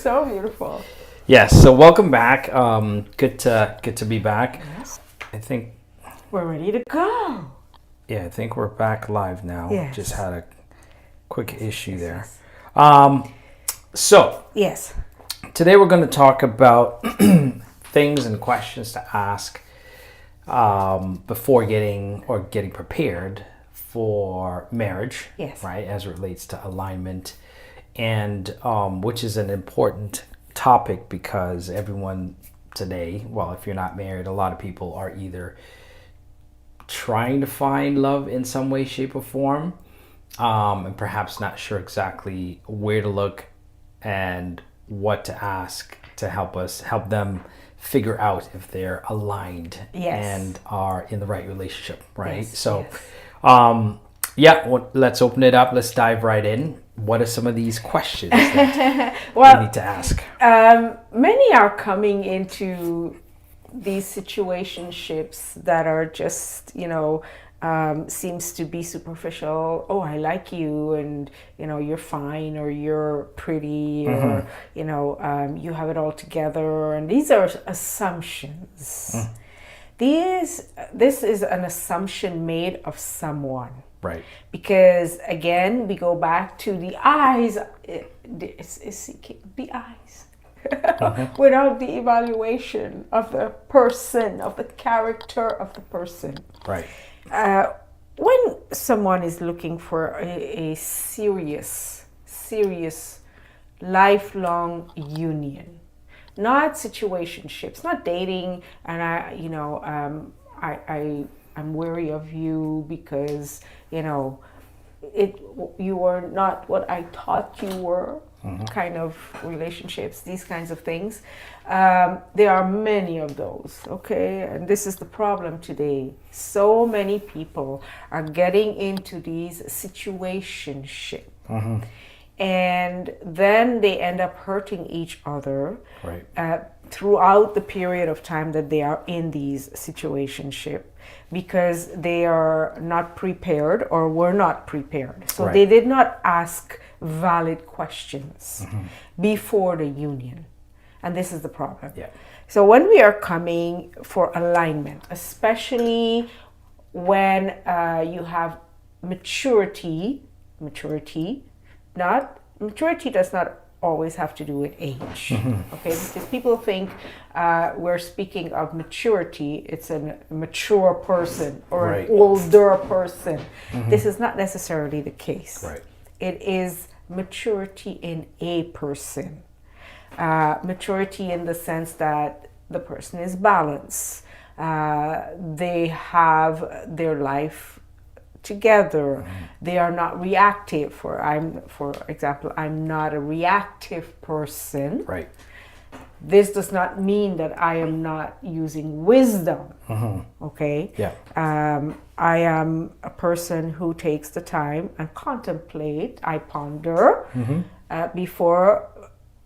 So beautiful. Yes. So welcome back. Good to be back. Yes. I think. We're ready to go. Yeah, I think we're back live now. Yes. Just had a quick issue there. Yes. So Yes. today we're going to talk about things and questions to ask before getting prepared for marriage. Yes. Right, as it relates to alignment, and which is an important topic because everyone today, well, if you're not married, a lot of people are either trying to find love in some way, shape, or form, and perhaps not sure exactly where to look and what to ask to help them figure out if they're aligned Yes. and are in the right relationship, right? Yes, So, yes. let's open it up. Let's dive right in. What are some of these questions that we need to ask? Many are coming into these situationships that are just, seems to be superficial. Oh, I like you, and you're fine, or you're pretty, or you have it all together, and these are assumptions. This is an assumption made of someone. Right. Because again, we go back to the eyes. It's seeking the eyes. Without the evaluation of the person, of the character of the person. Right. When someone is looking for a serious, lifelong union, not situationships, not dating, and I'm wary of you because you are not what I thought you were. Kind of relationships, these kinds of things. There are many of those, okay? And this is the problem today. So many people are getting into these situationships. And then they end up hurting each other throughout the period of time that they are in these situationships because they are not prepared or were not prepared. So they did not ask valid questions before the union. And this is the problem. Yeah. So when we are coming for alignment, especially when you have maturity does not always have to do with age, okay? Because people think we're speaking of maturity, it's a mature person or an older person. This is not necessarily the case. Right. It is maturity in a person. Maturity in the sense that the person is balanced. They have their life together. They are not reactive. For example, I'm not a reactive person. Right. This does not mean that I am not using wisdom. Okay. Yeah. I am a person who takes the time and contemplate. I ponder before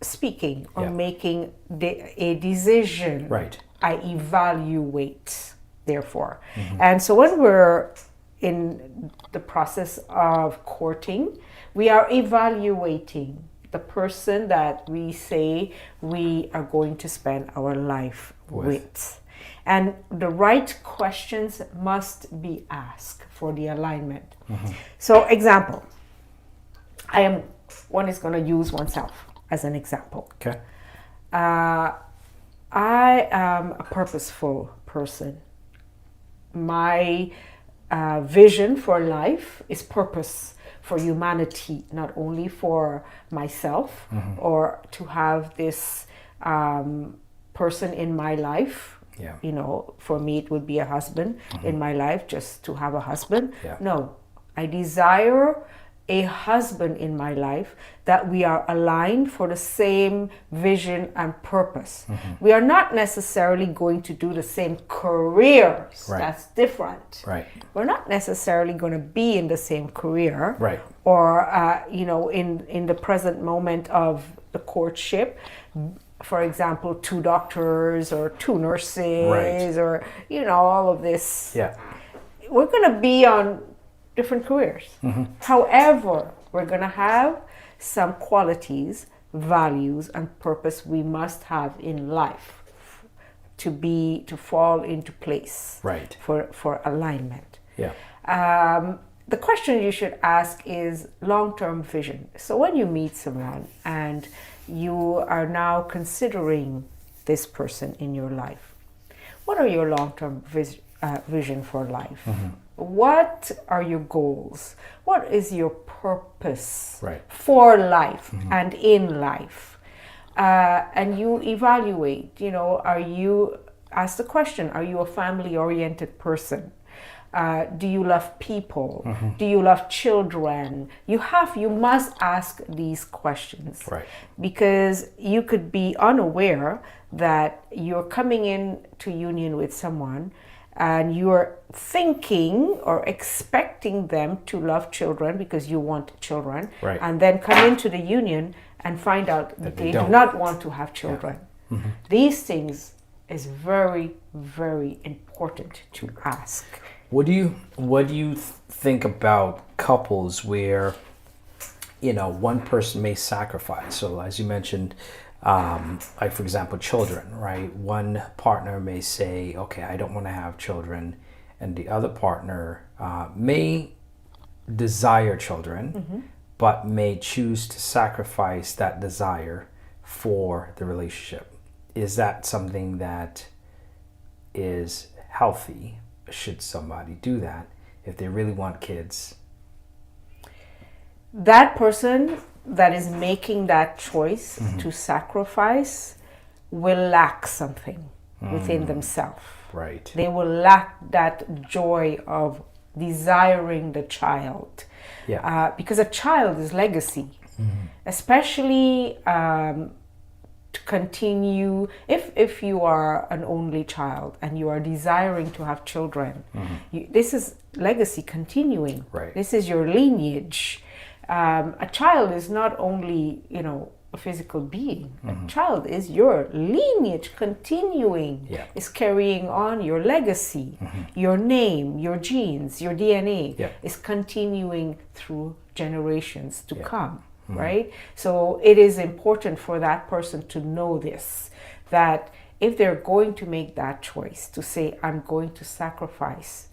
speaking or making a decision. Right. I evaluate. Therefore, and so when we're in the process of courting, we are evaluating the person that we say we are going to spend our life with. And the right questions must be asked for the alignment. So example, one is going to use oneself as an example. Okay. I am a purposeful person. My vision for life is purpose for humanity, not only for myself or to have this person in my life. For me it would be a husband in my life, just to have a husband. No, I desire a husband in my life that we are aligned for the same vision and purpose. We are not necessarily going to do the same careers. That's different. We're not necessarily going to be in the same career. Or in the present moment of the courtship, for example, 2 doctors or 2 nurses or all of this. We're going to be on different careers. However, we're going to have some qualities values and purpose we must have in life to fall into place Right. for alignment. Yeah. The question you should ask is long-term vision. So when you meet someone and you are now considering this person in your life, what are your long-term vision for life? What are your goals? What is your purpose Right. for life and in life? And you evaluate, ask the question, are you a family-oriented person? Do you love people? Do you love children? You must ask these questions. Right. Because you could be unaware that you're coming into union with someone and you're thinking or expecting them to love children because you want children, Right. and then come into the union and find out that they do don't. not want to have children. These things is very, very important to ask. What do you think about couples where, one person may sacrifice? So as you mentioned, like for example, children, right? One partner may say, okay, I don't want to have children. And the other partner may desire children, but may choose to sacrifice that desire for the relationship. Is that something that is healthy? Should somebody do that if they really want kids? That person that is making that choice to sacrifice will lack something within themselves. Right. They will lack that joy of desiring the child. Yeah. Because a child is legacy, especially to continue. If you are an only child and you are desiring to have children, this is legacy continuing. Right. This is your lineage. A child is not only, a physical being. A child is your lineage continuing. Yeah. Is carrying on your legacy, your name, your genes, your DNA. Yeah. Is continuing through generations to Yeah. come. Right? So it is important for that person to know this, that if they're going to make that choice to say, I'm going to sacrifice,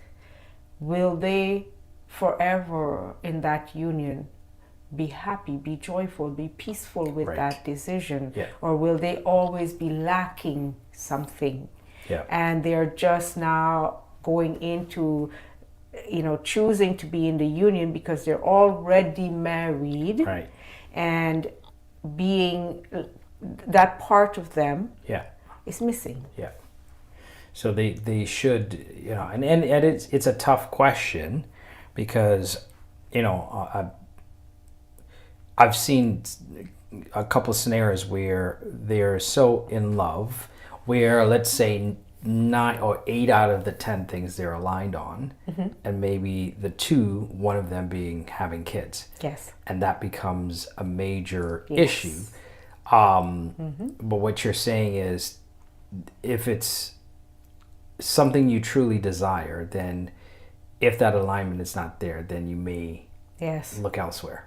will they forever in that union be happy, be joyful, be peaceful with Right. that decision? Yeah. Or will they always be lacking something? Yeah. And they're just now going into, choosing to be in the union because they're already married. Right. And being that part of them Yeah. is missing. Yeah. So they should, and it's a tough question because, I've seen a couple of scenarios where they're so in love, where let's say 9 or 8 out of the 10 things they're aligned on, and maybe one of them being having kids. Yes. And that becomes a major Yes. issue. But what you're saying is, if it's something you truly desire, then if that alignment is not there, then you may Yes. look elsewhere.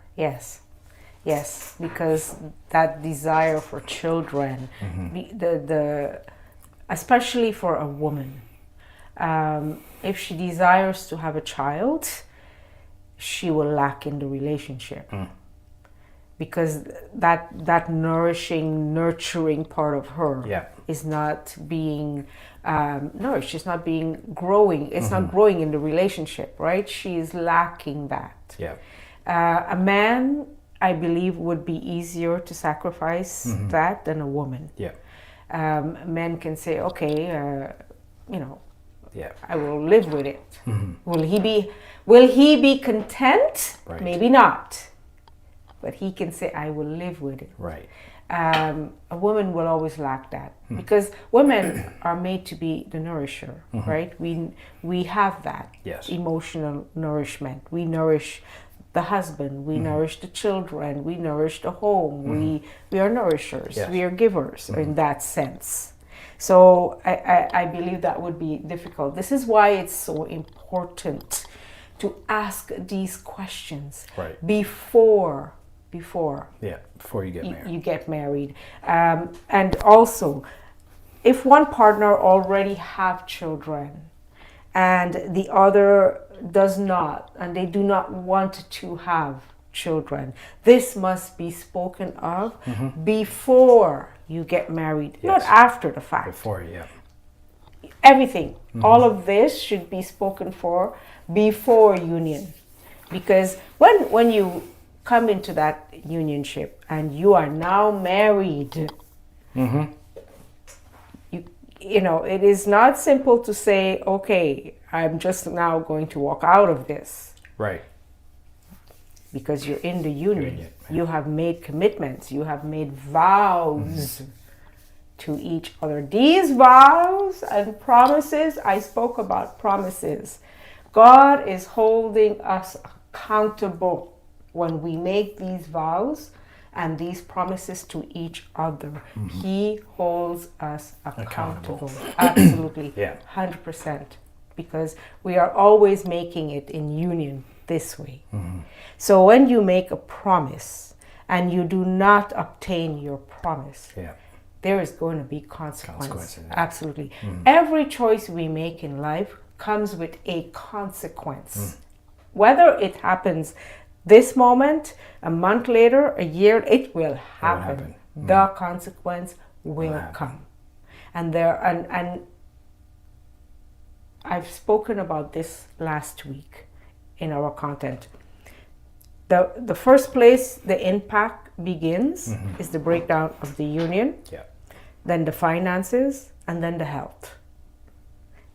Yes, because that desire for children, the especially for a woman, if she desires to have a child, she will lack in the relationship. Because that nourishing, nurturing part of her Yeah. is not being nourished. It's not being growing. It's not growing in the relationship, right? She is lacking that. Yeah. A man, I believe, would be easier to sacrifice that than a woman. Yeah. Men can say, okay, Yeah. I will live with it. Will he be content? Right. Maybe not. But he can say, I will live with it. Right. A woman will always lack that because women are made to be the nourisher, right? We have that Yes. emotional nourishment. We nourish the husband, we nourish the children, we nourish the home. We are nourishers, Yes. we are givers in that sense. So I believe that would be difficult. This is why it's so important to ask these questions Right. before before before you get married. you get married. And also, if one partner already have children and the other does not, and they do not want to have children, this must be spoken of before you get married, not after the fact. Before, Everything, all of this should be spoken for before union. Because when you come into that unionship and you are now married, you know, it is not simple to say, okay, I'm just now going to walk out of this. Right. Because you're in the union. You have made commitments. You have made vows to each other. These vows and promises, I spoke about promises. God is holding us accountable when we make these vows and these promises to each other. He holds us accountable. Absolutely. 100%. Because we are always making it in union this way. So when you make a promise and you do not obtain your promise, there is going to be consequences. Absolutely. Every choice we make in life comes with a consequence. Whether it happens this moment, a month later, a year, it will happen. The consequence will come. And I've spoken about this last week in our content. The first place the impact begins is the breakdown of the union, then the finances, and then the health.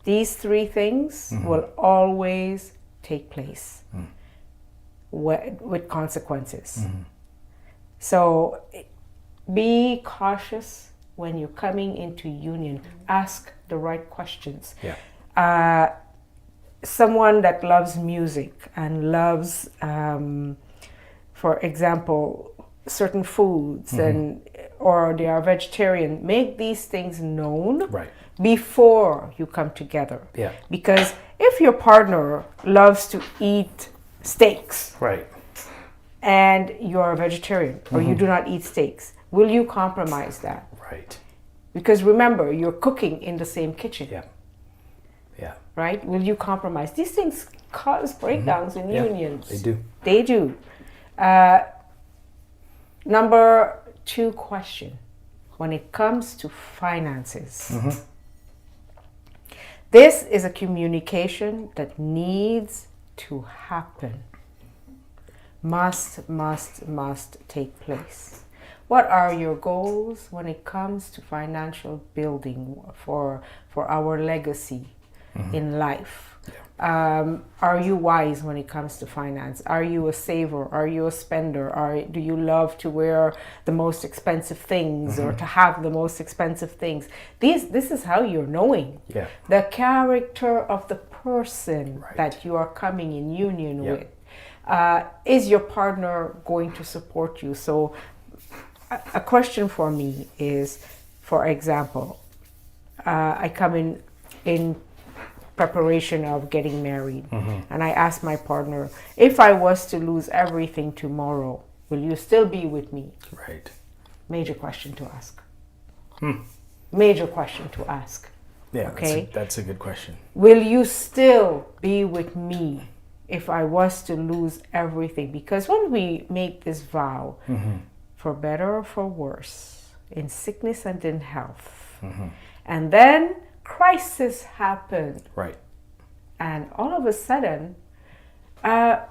These three things will always take place with consequences. So be cautious when you're coming into union. Ask the right questions. Someone that loves music and loves, for example, certain foods or they are vegetarian, make these things known before you come together. Because if your partner loves to eat steaks and you're a vegetarian or you do not eat steaks, will you compromise that? Because remember, you're cooking in the same kitchen. Right? Will you compromise? These things cause breakdowns in unions. They do. Number 2 question. When it comes to finances, this is a communication that needs to happen. Must take place. What are your goals when it comes to financial building for our legacy in life? Are you wise when it comes to finance? Are you a saver? Are you a spender? Do you love to wear the most expensive things or to have the most expensive things? This is how you're knowing the character of the person that you are coming in union with. Is your partner going to support you? So a question for me is, for example, I come in preparation of getting married, and I ask my partner, if I was to lose everything tomorrow, will you still be with me? Major question to ask. Major question to ask. Okay, that's a good question. Will you still be with me if I was to lose everything? Because when we make this vow, for better or for worse, in sickness and in health, and then crisis happened, and all of a sudden the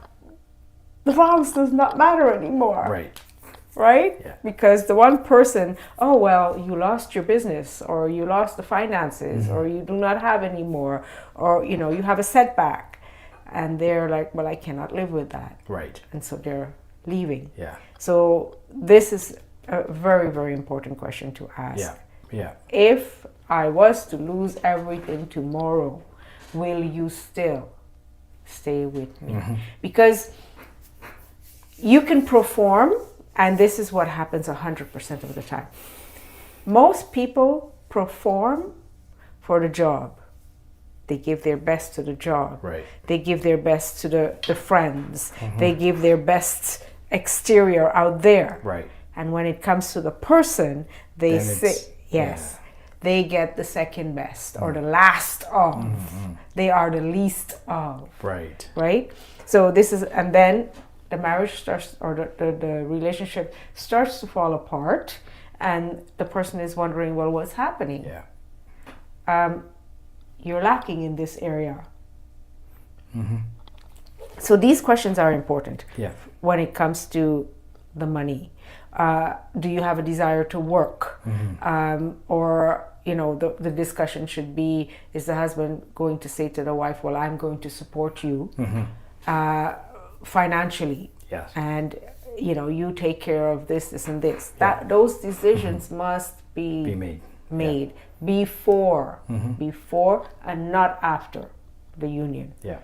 vows does not matter anymore, because the one person, oh well, you lost your business, or you lost the finances, or you do not have any more, or you have a setback, and they're like, well, I cannot live with that, and so they're leaving. So this is a very, very important question to ask. If I was to lose everything tomorrow, will you still stay with me? Because you can perform, and this is what happens 100% of the time. Most people perform for the job. They give their best to the job. They give their best to the friends. They give their best exterior out there. Right. And when it comes to the person, they Then say, it's- yes, they get the second best or the last of. They are the least of, Right. right? So this is, and then the marriage starts, or the relationship starts to fall apart, and the person is wondering, well, what's happening? Yeah. You're lacking in this area. So these questions are important Yeah. when it comes to the money. Do you have a desire to work? Or, you know, the discussion should be, is the husband going to say to the wife, well, I'm going to support you financially. Yes. And, you know, you take care of this, and this. That those decisions must Be made. made before and not after the union. Yeah.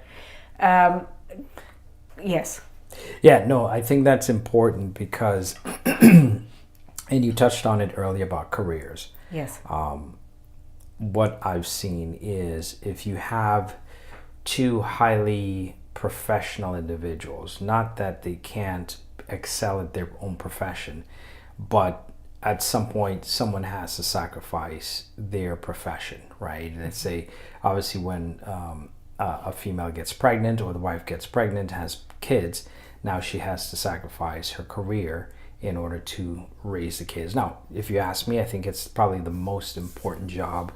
Yes. Yeah, no, I think that's important because, and you touched on it earlier about careers. Yes. What I've seen is if you have two highly professional individuals, not that they can't excel at their own profession, but at some point someone has to sacrifice their profession, right? Let's say, obviously, when a female gets pregnant or the wife gets pregnant, has kids, now she has to sacrifice her career in order to raise the kids. Now, if you ask me, I think it's probably the most important job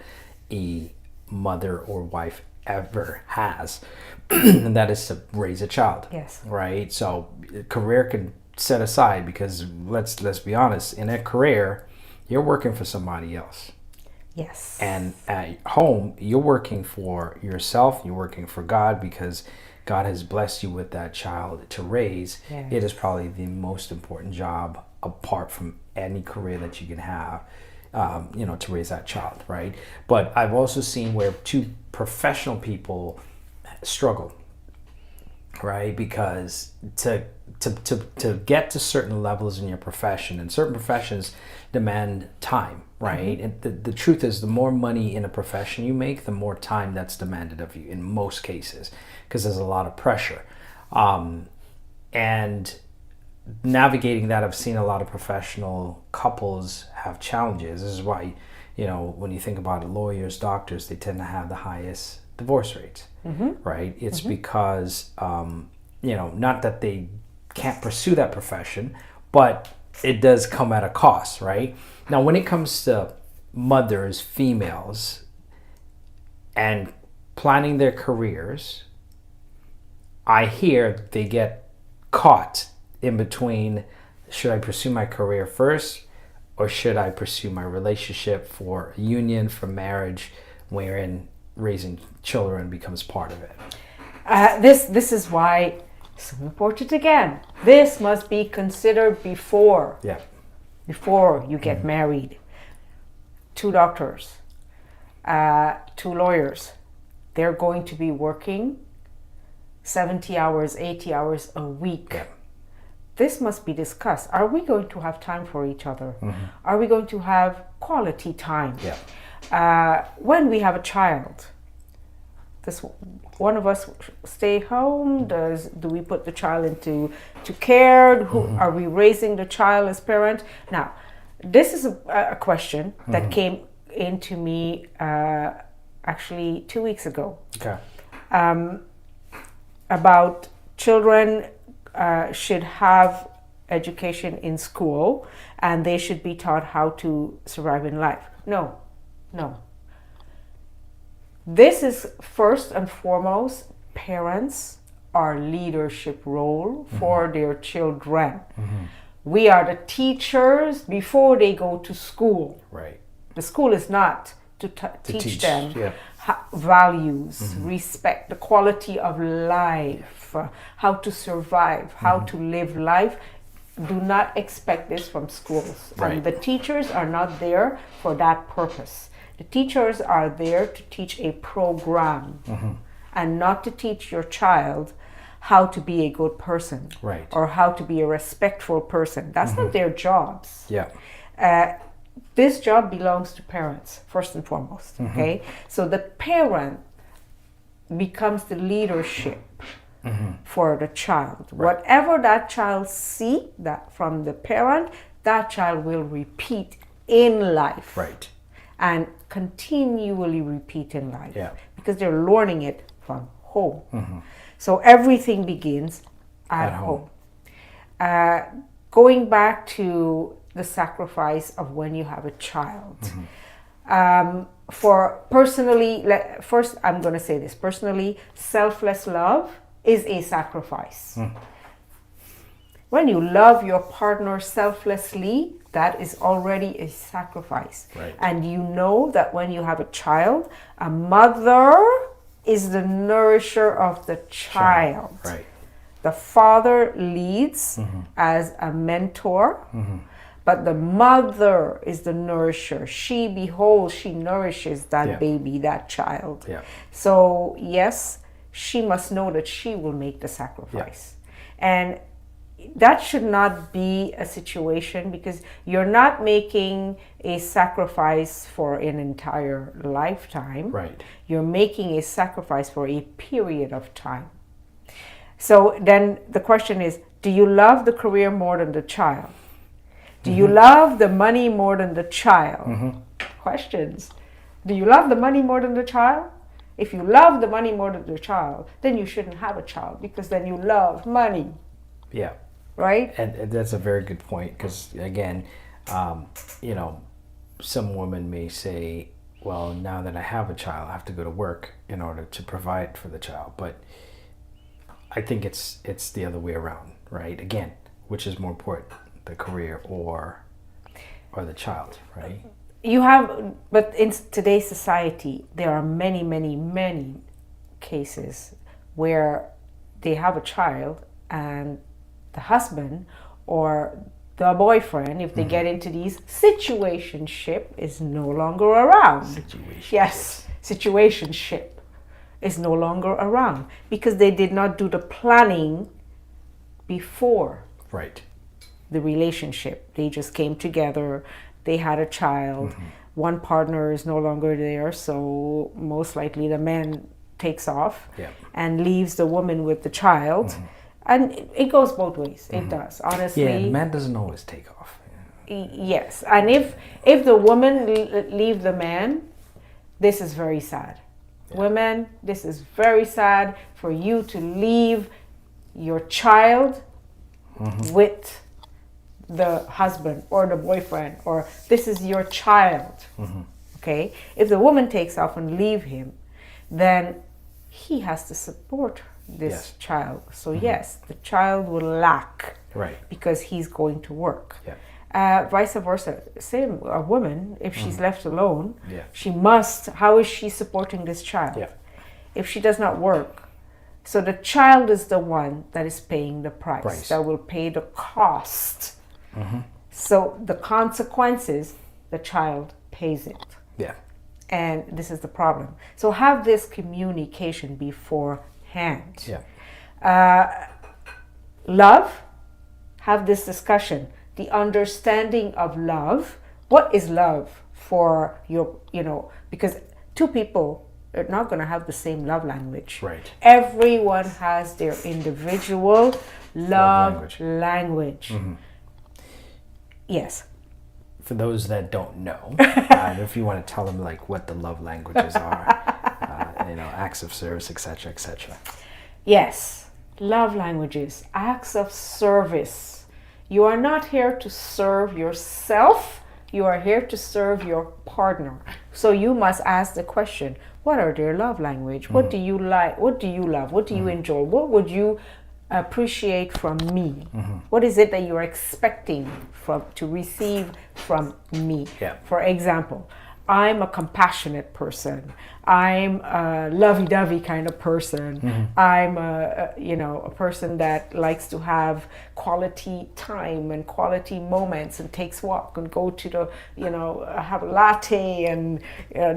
a mother or wife ever has, and that is to raise a child. Yes. Right? So career can set aside, because let's be honest, in a career, you're working for somebody else. Yes. And at home, you're working for yourself, you're working for God, because God has blessed you with that child to raise. Yes. It is probably the most important job apart from any career that you can have, to raise that child, right? But I've also seen where two professional people struggle, right? Because to get to certain levels in your profession, and certain professions demand time, right? And the truth is, the more money in a profession you make, the more time that's demanded of you in most cases, because there's a lot of pressure. And navigating that, I've seen a lot of professional couples have challenges. This is why, when you think about it, lawyers, doctors, they tend to have the highest divorce rates, right? It's because, not that they can't pursue that profession, but it does come at a cost, right? Now, when it comes to mothers, females, and planning their careers, I hear they get caught in between, should I pursue my career first, or should I pursue my relationship for a union, for marriage, wherein raising children becomes part of it? This is why, so important again, this must be considered before you get married. Two doctors, two lawyers, they're going to be working 70 hours, 80 hours a week. Yeah. This must be discussed. Are we going to have time for each other? Are we going to have quality time? Yeah. When we have a child, does one of us stay home? Do we put the child into care? Are we raising the child as parent? Now, this is a question that came into me actually 2 weeks ago. Okay. About children should have education in school, and they should be taught how to survive in life. No. This is first and foremost, parents are leadership role for their children. We are the teachers before they go to school. Right. The school is not to teach them Yeah. values, respect, the quality of life, how to survive, how to live life. Do not expect this from schools. Right. And the teachers are not there for that purpose. The teachers are there to teach a program and not to teach your child how to be a good person, Right. or how to be a respectful person. That's not their jobs. Yeah. This job belongs to parents, first and foremost, okay? So the parent becomes the leadership for the child. Whatever that child see that from the parent, that child will repeat in life. Right. And continually repeat in life. Yeah. Because they're learning it from home. So everything begins at home. Going back to the sacrifice of when you have a child. For personally, first I'm going to say this. Personally, selfless love is a sacrifice. When you love your partner selflessly, that is already a sacrifice. Right. And you know that when you have a child, a mother is the nourisher of the child. Right. The father leads as a mentor, but the mother is the nourisher. She beholds, she nourishes that baby, that child. Yeah. So yes, she must know that she will make the sacrifice. And that should not be a situation, because you're not making a sacrifice for an entire lifetime. Right. You're making a sacrifice for a period of time. So then the question is, do you love the career more than the child? Do you love the money more than the child? Questions. Do you love the money more than the child? If you love the money more than the child, then you shouldn't have a child, because then you love money. Yeah. Right? And that's a very good point, because again, you know, some women may say, well, now that I have a child, I have to go to work in order to provide for the child. But I think it's the other way around, right? Again, which is more important, the career or the child, right? You have, but in today's society, there are many, many, many cases where they have a child and the husband or the boyfriend, if they get into these situationship, is no longer around. Situationship is no longer around, because they did not do the planning before the relationship. They just came together, they had a child, one partner is no longer there, so most likely the man takes off and leaves the woman with the child. And it goes both ways. It does, honestly. Yeah, the man doesn't always take off. Yes, and if the woman leave the man, this is very sad. Women, this is very sad for you to leave your child with the husband or the boyfriend, or this is your child. Okay? If the woman takes off and leave him, then he has to support this child. So yes, the child will lack because he's going to work. Vice versa, same, a woman, if she's left alone, she must, how is she supporting this child? If she does not work, so the child is the one that is paying the price. That will pay the cost. So the consequences, the child pays it. And this is the problem. So have this communication beforehand. Love, have this discussion. The understanding of love. What is love for your, because two people are not going to have the same love language. Everyone has their individual love language. Yes. For those that don't know, if you want to tell them like what the love languages are, acts of service, etc., etc. Yes, love languages, acts of service. You are not here to serve yourself. You are here to serve your partner. So you must ask the question, what are their love language? What do you like? What do you love? What do you enjoy? What would you appreciate from me? What is it that you're expecting to receive from me? For example, I'm a compassionate person. I'm a lovey-dovey kind of person. I'm a person that likes to have quality time and quality moments and takes walk and go to the, have a latte and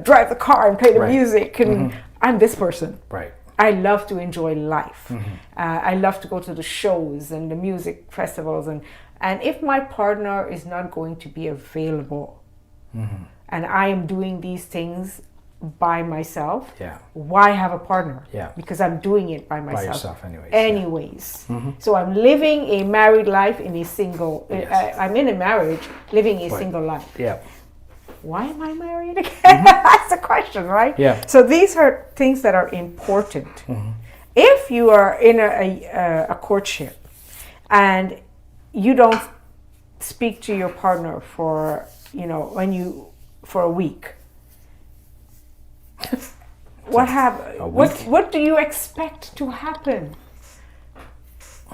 drive the car and play the music. And I'm this person. I love to enjoy life. I love to go to the shows and the music festivals. And if my partner is not going to be available and I am doing these things by myself, Yeah. why have a partner? Yeah. Because I'm doing it by myself. By yourself, anyways. Anyways. So I'm living a married life in a single, Yes. I'm in a marriage, living a Right. single life. Yeah. Why am I married again? That's the question, right? Yeah. So these are things that are important. If you are in a courtship and you don't speak to your partner for, for a week, what do you expect to happen?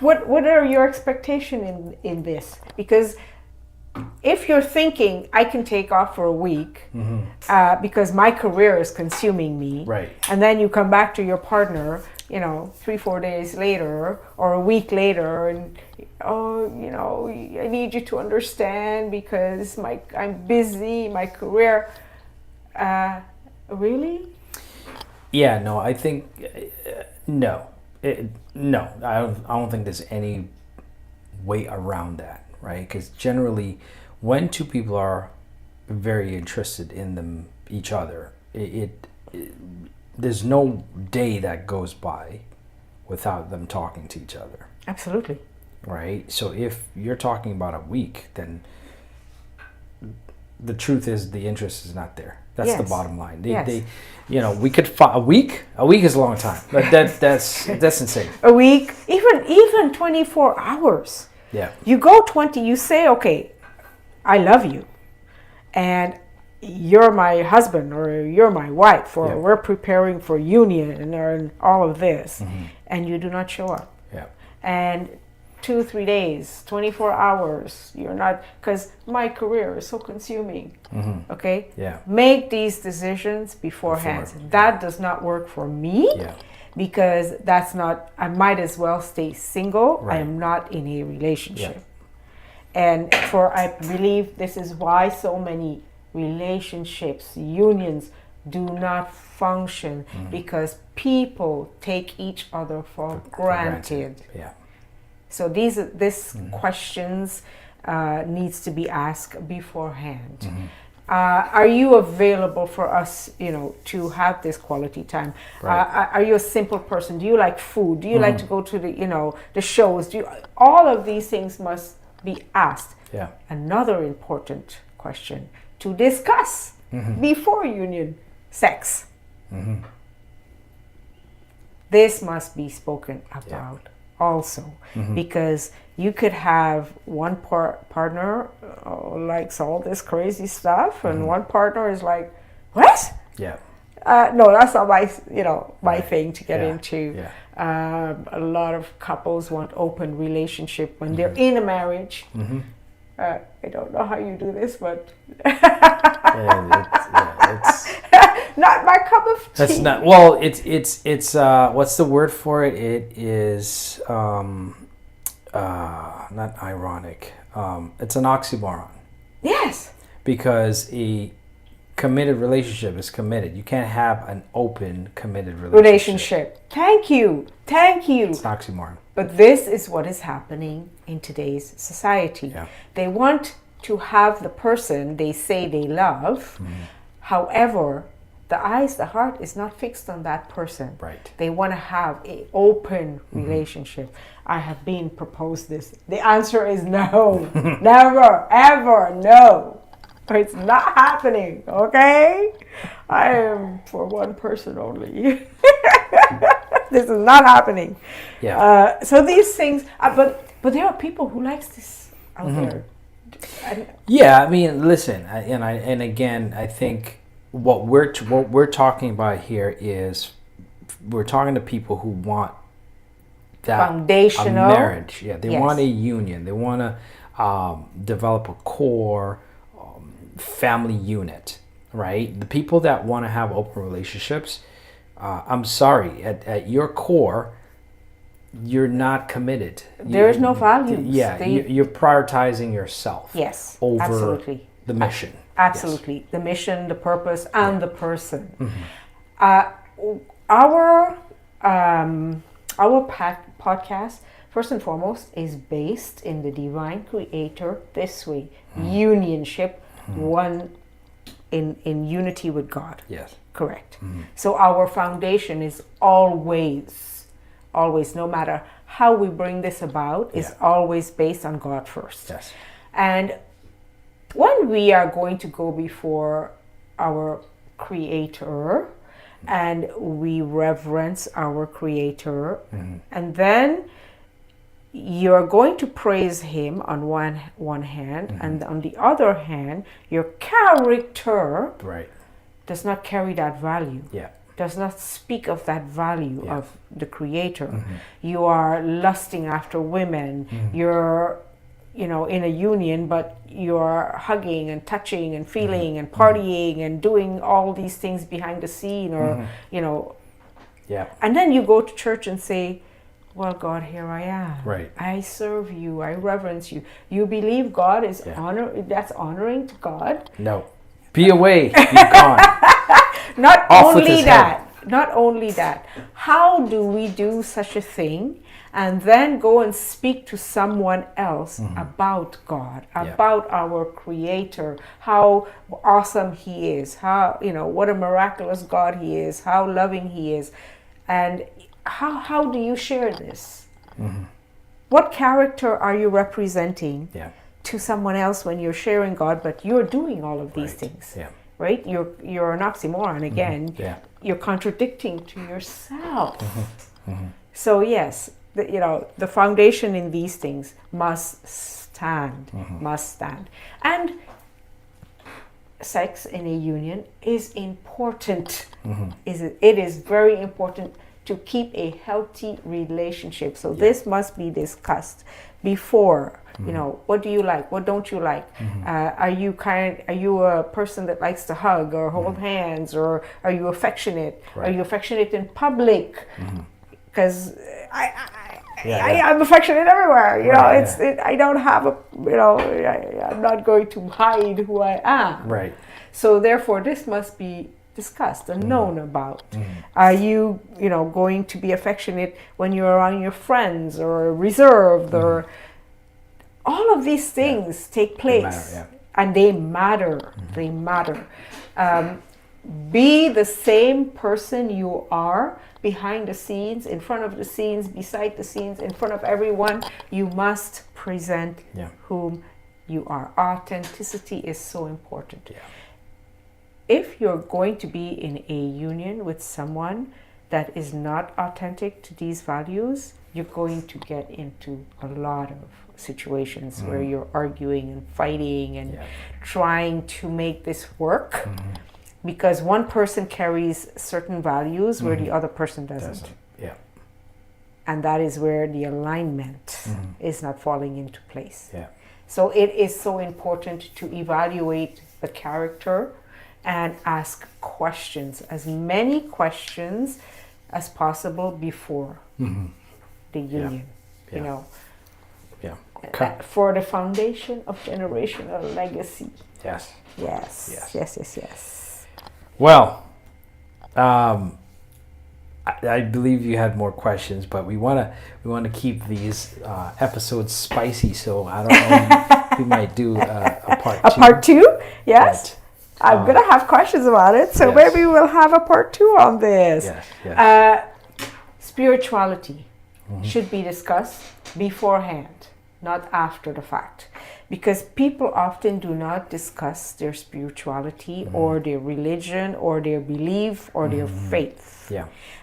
What are your expectations in this? Because if you're thinking I can take off for a week because my career is consuming me, Right. and then you come back to your partner, 3-4 days later or a week later, and I need you to understand because I'm busy, my career. Really? Yeah. No, I think no. No, I don't think there's any way around that, right? Because generally, when two people are very interested in each other, there's no day that goes by without them talking to each other, Absolutely. right? So if you're talking about a week, then the truth is the interest is not there. That's the Yes. bottom line. Yes. We could a week. A week is a long time. That's insane. A week, even 24 hours. Yeah. You go 20, you say, okay, I love you, and you're my husband or you're my wife, or Yeah. we're preparing for union and all of this, and you do not show up. Yeah. And 2-3 days, 24 hours, you're not, because my career is so consuming. Okay? Yeah. Make these decisions beforehand. That does not work for me. Yeah. Because that's not, I might as well stay single. I Right. am not in a relationship. And I believe this is why so many relationships, unions do not function, because people take each other for granted. Yeah. So this questions needs to be asked beforehand. Are you available for us, to have this quality time? Right. Are you a simple person? Do you like food? Do you like to go to the shows? All of these things must be asked. Yeah. Another important question to discuss before union: sex. This must be spoken about also, because you could have one partner likes all this crazy stuff, and one partner is like, what? Yeah. No, that's not my thing to get Yeah. into. Yeah. A lot of couples want open relationship when they're in a marriage. I don't know how you do this, but It's not my cup of tea. that's not well. It's what's the word for it? It is not ironic. It's an oxymoron, Yes. because a committed relationship is committed. You can't have an open committed Relationship. Thank you. It's an oxymoron. But this is what is happening in today's society. Yeah. They want to have the person they say they love. However, the heart is not fixed on that person. Right. They want to have an open relationship. I have been proposed this. The answer is no. Never, ever, no. It's not happening, okay? I am for one person only. This is not happening. Yeah. So these things, but there are people who likes this out there. Yeah, I mean, listen, and again, I think what we're talking about here is we're talking to people who want that Foundational. a marriage. Yeah, they Yes. want a union. They want to develop a core family unit, right? The people that want to have open relationships, I'm sorry, at your core, you're not committed. There's no values. Yeah, you're prioritizing yourself. Yes, over absolutely. the mission. Absolutely. The mission, the purpose, and the person. Our podcast, first and foremost, is based in the divine creator this way. Unionship, one in unity with God. Yes. Correct. So our foundation is always, no matter how we bring this about, is always based on God first. Yes. And when we are going to go before our Creator and we reverence our Creator, and then you're going to praise Him on one hand, and on the other hand, your character Right. does not carry that value. Yeah. Does not speak of that value of the Creator. You are lusting after women. You're, in a union, but you're hugging and touching and feeling and partying and doing all these things behind the scene, or, Yeah. and then you go to church and say, well, God, here I am. Right. I serve you. I reverence you. You believe God is that's honoring to God? No. Be away. Be gone. Not Off with only his that. Not only that. How do we do such a thing and then go and speak to someone else about God, about our Creator, how awesome He is, how, what a miraculous God He is, how loving He is, and how do you share this? What character are you representing to someone else when you're sharing God, but you're doing all of these things? Yeah. Right? You're an oxymoron again. Yeah. You're contradicting to yourself. So yes, the foundation in these things must stand. And sex in a union is important. It is very important to keep a healthy relationship. So this must be discussed before. What do you like? What don't you like? Are you a person that likes to hug or hold hands, or are you affectionate? Are you affectionate in public? Because I'm affectionate everywhere. I don't have I'm not going to hide who I am. Right. So therefore, this must be discussed and known about. Are you, going to be affectionate when you're around your friends, or reserved, or all of these things take place, and they matter. They matter. Be the same person you are behind the scenes, in front of the scenes, beside the scenes, in front of everyone. You must present whom you are. Authenticity is so important. If you're going to be in a union with someone that is not authentic to these values, you're going to get into a lot of situations where you're arguing and fighting and trying to make this work, because one person carries certain values where the other person doesn't. And that is where the alignment is not falling into place. So it is so important to evaluate the character and ask questions, as many questions as possible before the union. For the foundation of generational legacy. Yes. Well, I believe you had more questions, but we want to keep these episodes spicy. So I don't know. We might do a part two. A part two? Yes. But, I'm going to have questions about it, so maybe we'll have a part two on this. Spirituality should be discussed beforehand, not after the fact. Because people often do not discuss their spirituality or their religion or their belief or their faith.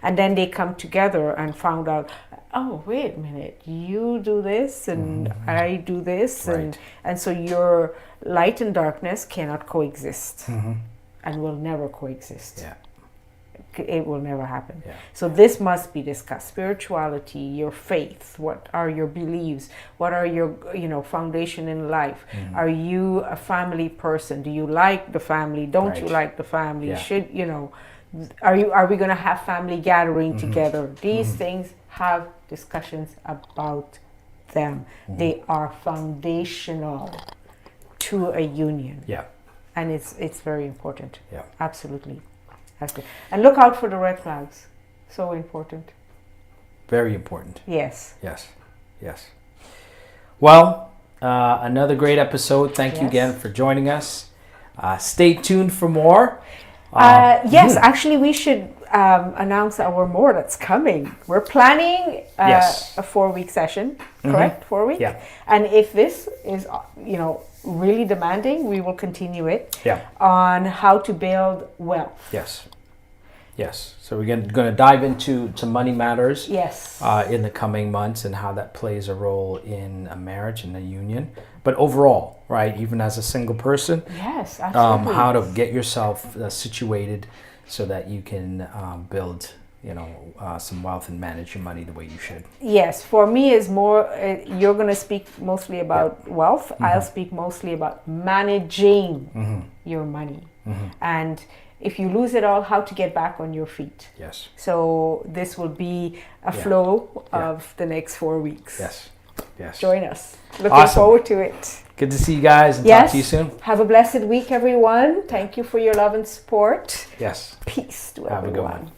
And then they come together and found out, oh, wait a minute, you do this and I do this. And so your light and darkness cannot coexist and will never coexist. It will never happen. So this must be discussed. Spirituality, your faith, what are your beliefs? What are your, foundation in life? Are you a family person? Do you like the family? Don't you like the family? Should, are we going to have family gathering together? These things, have discussions about them. They are foundational to a union. And it's very important. Absolutely. And look out for the red flags. So important. Very important. Yes. Well, another great episode. Thank you again for joining us. Stay tuned for more. Yes, actually, we should announce our more that's coming. We're planning Yes. a 4-week session, correct? 4 weeks. Yeah. And if this is, really demanding, we will continue it Yeah. on how to build wealth. Yes. Yes. So we're going to dive into money matters. Yes. In the coming months and how that plays a role in a marriage and a union, but overall, right? Even as a single person, Yes, absolutely. how to get yourself situated so that you can build, some wealth and manage your money the way you should. Yes, for me is more. You're going to speak mostly about wealth. I'll speak mostly about managing your money, and if you lose it all, how to get back on your feet. Yes. So this will be a flow of the next 4 weeks. Yes. Yes. Join us. Looking Awesome. forward to it. Good to see you guys and Yes. talk to you soon. Have a blessed week, everyone. Thank you for your love and support. Yes. Peace to Have a good everyone. one.